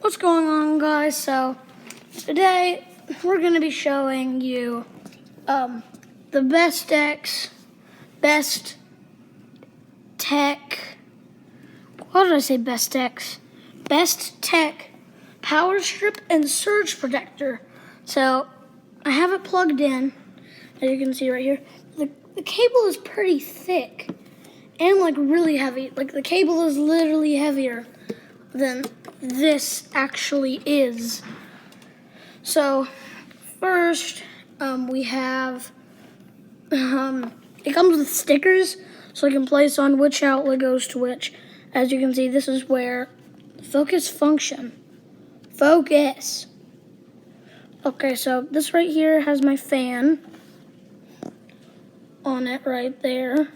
What's going on, guys? So today we're going to be showing you the besttek, what did I say? besttek power strip and surge protector. So I have it plugged in, as you can see right here. The cable is pretty thick and like really heavy. Like the cable is literally heavier than this actually is. So first we have it comes with stickers, so I can place on which outlet goes to which. As you can see, this is where focus function. Focus. Okay, so this right here has my fan on it right there.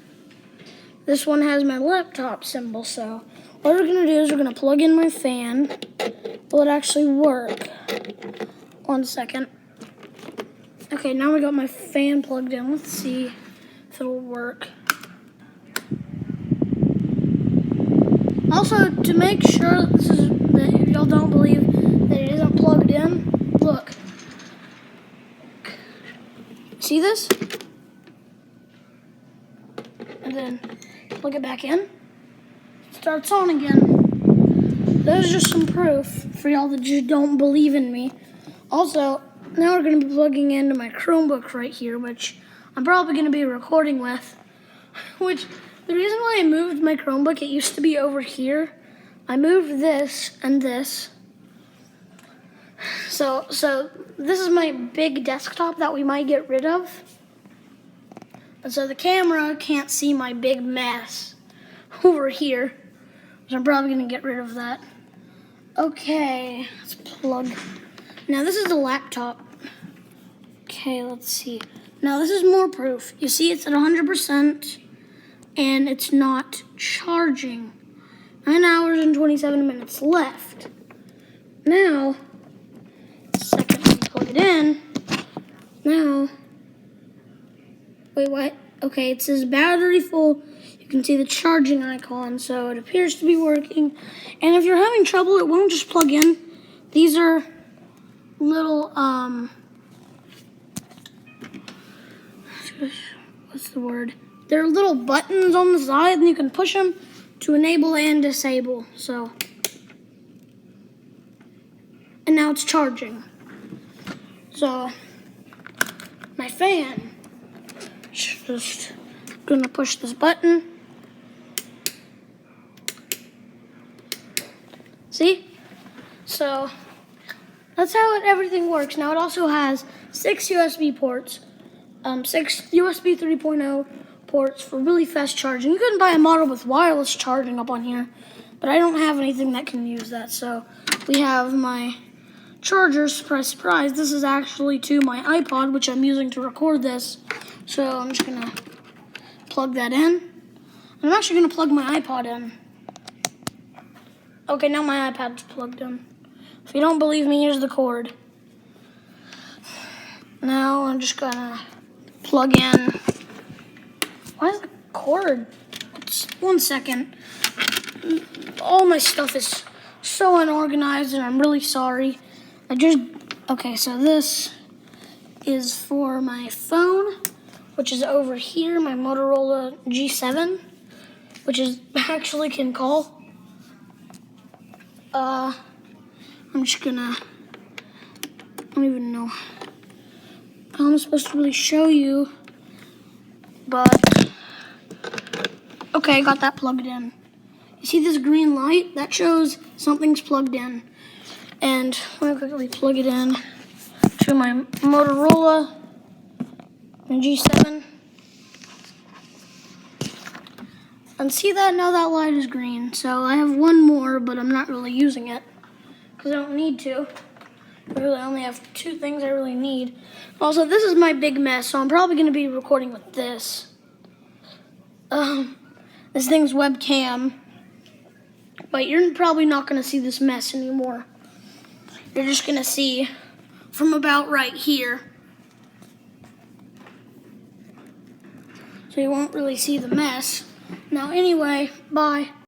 This one has my laptop symbol, so what we're gonna do is we're gonna plug in my fan. Will it actually work? 1 second. Okay, now we got my fan plugged in. Let's see if it'll work. Also, to make sure that y'all don't believe that it isn't plugged in, look. See this? And then plug it back in. Starts on again. There's just some proof for y'all that just don't believe in me. Also, now we're going to be plugging into my Chromebook right here, which I'm probably going to be recording with. Which, the reason why I moved my Chromebook, it used to be over here. I moved this and this. So this is my big desktop that we might get rid of. And so the camera can't see my big mess over here. So I'm probably going to get rid of that. Okay, let's plug. Now this is the laptop. Okay, let's see. Now this is more proof. You see it's at 100% and it's not charging. 9 hours and 27 minutes left. Now, second we plug it in. Now, wait, what? Okay, it says battery full. You can see the charging icon, so it appears to be working. And if you're having trouble, it won't just plug in. These are little, what's the word? There are little buttons on the side, and you can push them to enable and disable. So, and now it's charging. So, my fan, just gonna push this button. See? So, that's how everything works. Now it also has 6 USB ports, 6 USB 3.0 ports for really fast charging. You can buy a model with wireless charging up on here, but I don't have anything that can use that. So we have my charger, surprise, surprise. This is actually to my iPod, which I'm using to record this. So I'm just gonna plug that in. I'm actually gonna plug my iPod in. Okay, now my iPad's plugged in. If you don't believe me, here's the cord. Now I'm just gonna plug in. Why is the cord? 1 second. All my stuff is so unorganized and I'm really sorry. Okay, so this is for my phone, which is over here, my Motorola G7, which is actually can call. I'm just gonna, I don't even know how I'm supposed to really show you, but, okay, I got that plugged in. You see this green light? That shows something's plugged in. And I'm gonna quickly plug it in to my Motorola G7. And see that? Now that light is green. So I have one more, but I'm not really using it because I don't need to. I really only have 2 things I really need. Also, this is my big mess, so I'm probably going to be recording with this. This thing's webcam, but you're probably not going to see this mess anymore. You're just going to see from about right here. So you won't really see the mess. Now anyway, bye.